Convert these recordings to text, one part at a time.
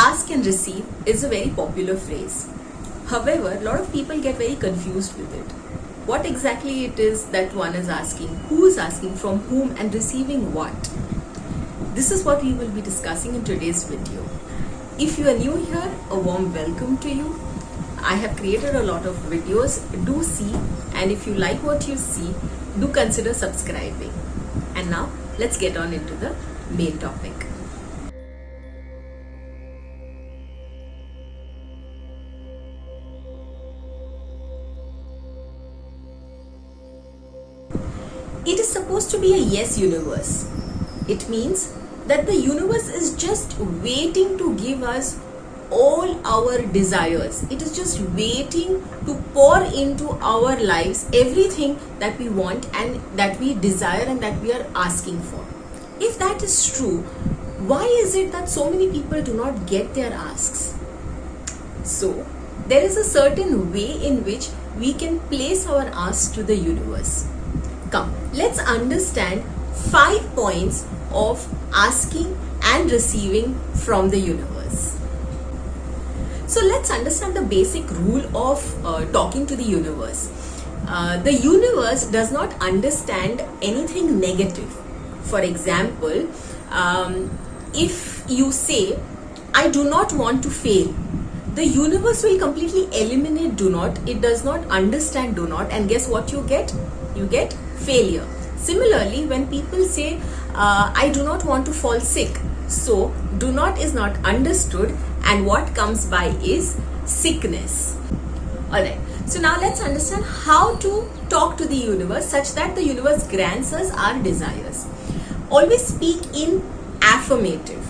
ask and receive is a very popular phrase. However, a lot of people get very confused with it. What exactly it is that one is asking, who is asking, from whom, and receiving what? This is what we will be discussing in today's video. If you are new here, a warm welcome to you. I have created a lot of videos, do see, and if you like what you see, do consider subscribing. And now, let's get on into the main topic. It is supposed to be a yes universe. It means that the universe is just waiting to give us all our desires. It is just waiting to pour into our lives everything that we want and that we desire and that we are asking for. If that is true, why is it that so many people do not get their asks? So, there is a certain way in which we can place our asks to the universe. Come, let's understand 5 points of asking and receiving from the universe. So let's understand the basic rule of talking to the universe. The universe does not understand anything negative. For example, if you say, I do not want to fail, the universe will completely eliminate do not. It does not understand do not, and guess what you get? You get failure. Similarly, when people say, I do not want to fall sick, so do not is not understood, and what comes by is sickness. Alright, so now let's understand how to talk to the universe such that the universe grants us our desires. Always speak in affirmative.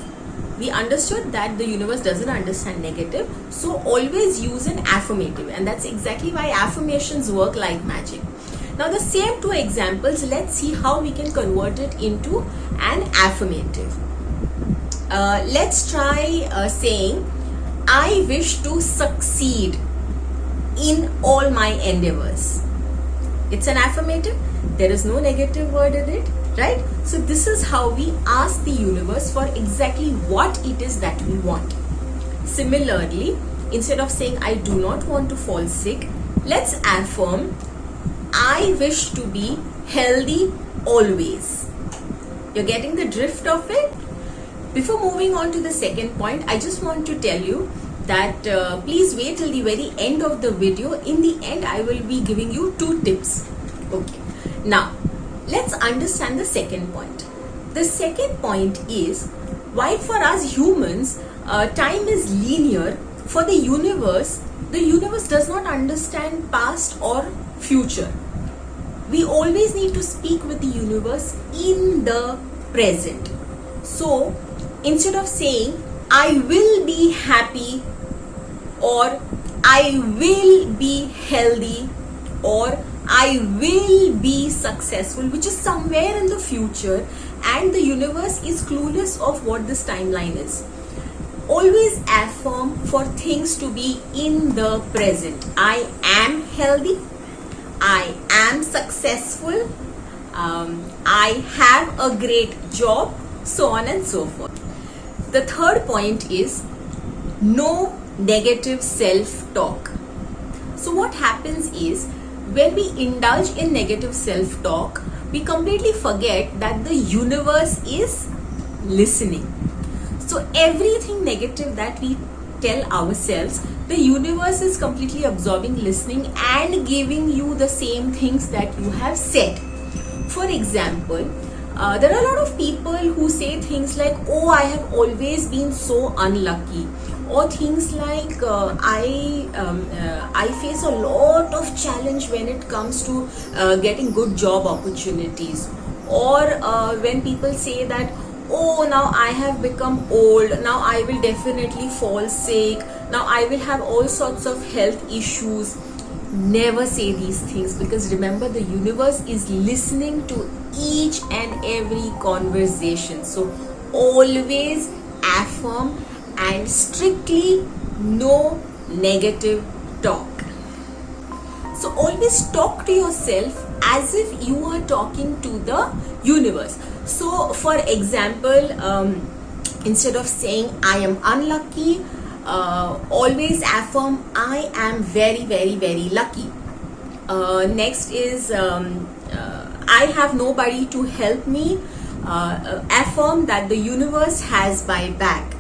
We understood that the universe doesn't understand negative, so always use an affirmative, and that's exactly why affirmations work like magic. Now the same 2 examples, let's see how we can convert it into an affirmative. Let's try saying, I wish to succeed in all my endeavors. It's an affirmative. There is no negative word in it, right? So this is how we ask the universe for exactly what it is that we want. Similarly, instead of saying, I do not want to fall sick, let's affirm, I wish to be healthy always. You're getting the drift of it? Before moving on to the second point, I just want to tell you that please wait till the very end of the video. In the end, I will be giving you 2 tips. Okay. Now, let's understand the second point. The second point is, while for us humans, time is linear, for the universe does not understand past or future. We always need to speak with the universe in the present. So, instead of saying, I will be happy, or I will be healthy, or I will be successful, which is somewhere in the future, and the universe is clueless of what this timeline is. Always affirm for things to be in the present. I am healthy. I am successful. I have a great job, so on and so forth. The third point is no negative self-talk. So what happens is, when we indulge in negative self-talk, we completely forget that the universe is listening. So everything negative that we tell ourselves, the universe is completely absorbing, listening, and giving you the same things that you have said. For example, there are a lot of people who say things like, oh, I have always been so unlucky, or things like, I face a lot of challenge when it comes to getting good job opportunities, or when people say that, oh, now I have become old, now I will definitely fall sick, now I will have all sorts of health issues. Never say these things, because remember, the universe is listening to each and every conversation. So always affirm and strictly no negative talk. So always talk to yourself as if you are talking to the universe. So for example, Instead of saying I am unlucky, always affirm I am very, very, very lucky. Next is I have nobody to help me. Affirm that the universe has my back.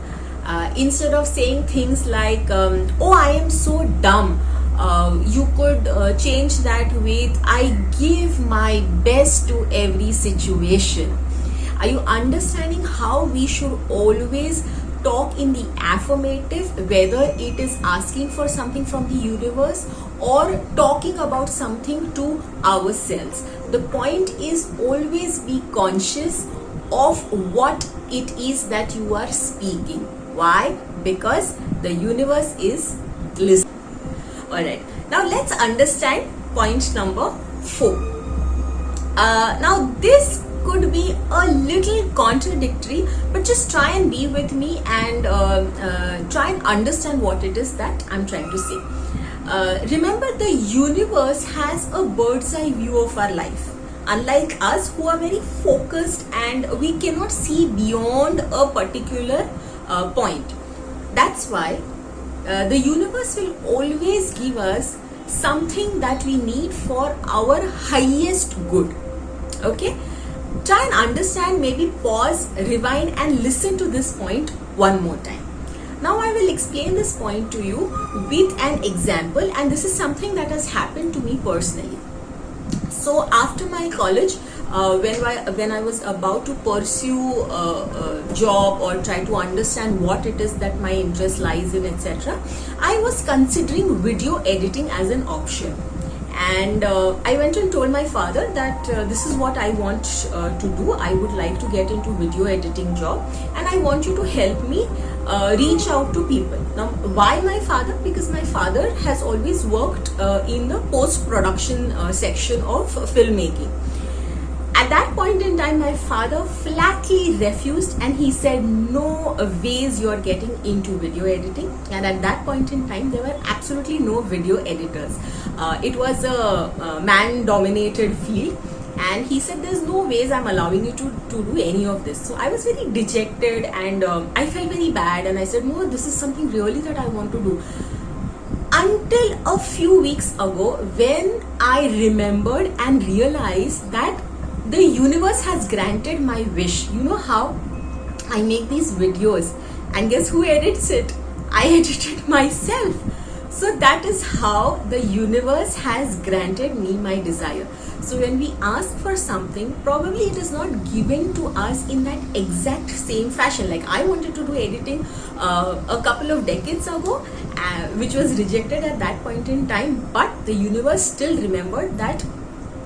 Instead of saying things like, oh, I am so dumb, you could change that with I give my best to every situation. Are you understanding how we should always talk in the affirmative, whether it is asking for something from the universe or talking about something to ourselves? The point is always be conscious of what it is that you are speaking. Why? Because the universe is listening. Alright, now let's understand point number 4. Now this could be a little contradictory, but just try and be with me and try and understand what it is that I'm trying to say. Remember, the universe has a bird's eye view of our life. Unlike us who are very focused and we cannot see beyond a particular point. That's why the universe will always give us something that we need for our highest good. Okay? Try and understand, maybe pause, rewind and listen to this point one more time. Now I will explain this point to you with an example, and this is something that has happened to me personally. So after my college, when I was about to pursue a job or try to understand what it is that my interest lies in, etc., I was considering video editing as an option. And I went and told my father that this is what I want to do. I would like to get into video editing job and I want you to help me reach out to people. Now, why my father? Because my father has always worked in the post-production section of filmmaking. At that point in time, my father flatly refused and he said, no ways you're getting into video editing. And at that point in time, there were absolutely no video editors. It was a man-dominated field. And he said, there's no ways I'm allowing you to do any of this. So I was very dejected and I felt very bad. And I said, no, this is something really that I want to do. Until a few weeks ago, when I remembered and realized that the universe has granted my wish. You know how I make these videos and guess who edits it? I edit it myself. So that is how the universe has granted me my desire. So when we ask for something, probably it is not given to us in that exact same fashion. Like I wanted to do editing a couple of decades ago, which was rejected at that point in time. But the universe still remembered that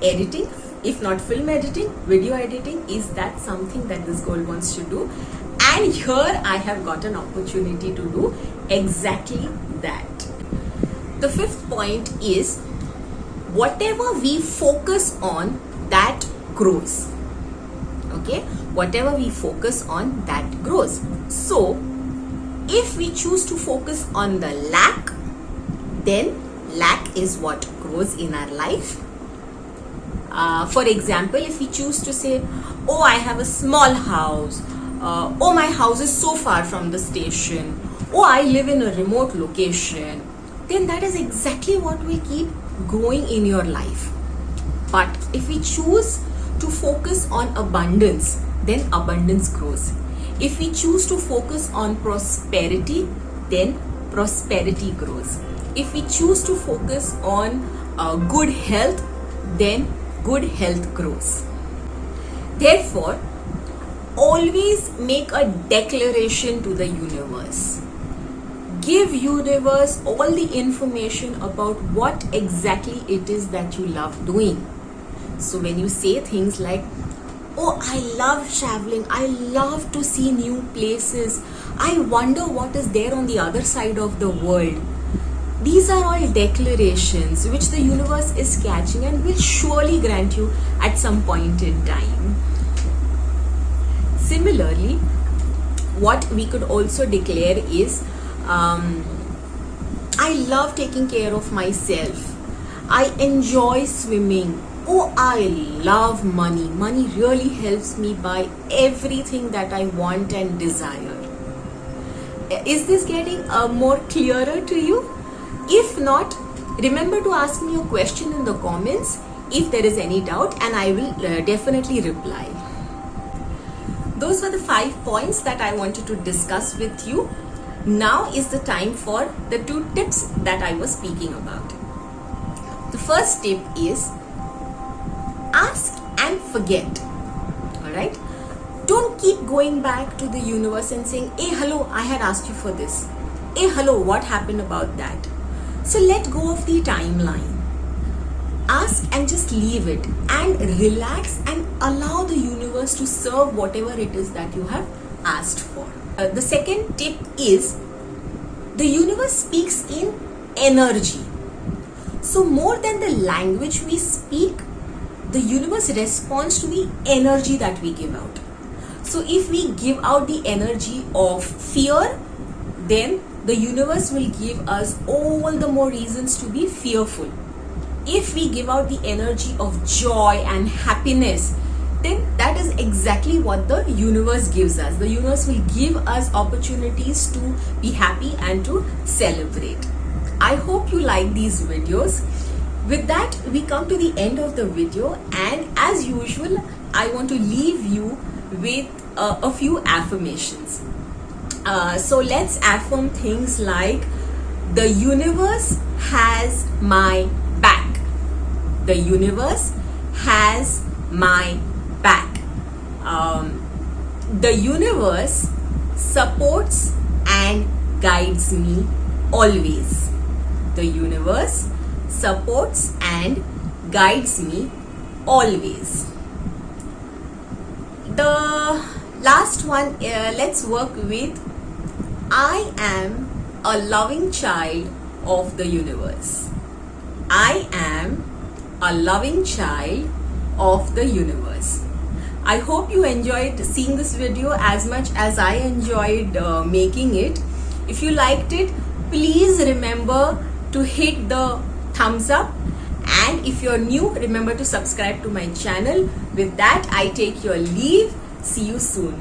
editing, if not film editing, video editing, is that something that this girl wants to do. And here I have got an opportunity to do exactly that. The fifth point is, whatever we focus on, that grows. Okay? Whatever we focus on, that grows. So, if we choose to focus on the lack, then lack is what grows in our life. For example, if we choose to say, oh, I have a small house, oh, my house is so far from the station, oh, I live in a remote location, then that is exactly what will keep growing in your life. But if we choose to focus on abundance, then abundance grows. If we choose to focus on prosperity, then prosperity grows. If we choose to focus on good health, then good health grows. Therefore, always make a declaration to the universe. Give universe all the information about what exactly it is that you love doing. So when you say things like, oh, I love traveling, I love to see new places, I wonder what is there on the other side of the world. These are all declarations which the universe is catching and will surely grant you at some point in time. Similarly, what we could also declare is, I love taking care of myself. I enjoy swimming. Oh, I love money. Money really helps me buy everything that I want and desire. Is this getting more clearer to you? If not, remember to ask me a question in the comments if there is any doubt, and I will definitely reply. Those were the 5 points that I wanted to discuss with you. Now is the time for the 2 tips that I was speaking about. The first tip is ask and forget. Alright? Don't keep going back to the universe and saying, hey, hello, I had asked you for this. Hey, hello, what happened about that? So let go of the timeline. Ask and just leave it and relax and allow the universe to serve whatever it is that you have asked for. The second tip is the universe speaks in energy. So more than the language we speak, the universe responds to the energy that we give out. So if we give out the energy of fear, then the universe will give us all the more reasons to be fearful. If we give out the energy of joy and happiness, then that is exactly what the universe gives us. The universe will give us opportunities to be happy and to celebrate. I hope you like these videos. With that, we come to the end of the video, and as usual, I want to leave you with a few affirmations. So let's affirm things like, the universe has my back. The universe has my back. The universe supports and guides me always. The universe supports and guides me always. The last one, let's work with, I am a loving child of the universe. I am a loving child of the universe. I hope you enjoyed seeing this video as much as I enjoyed making it. If you liked it, please remember to hit the thumbs up, and if you're new, remember to subscribe to my channel. With that, I take your leave. See you soon.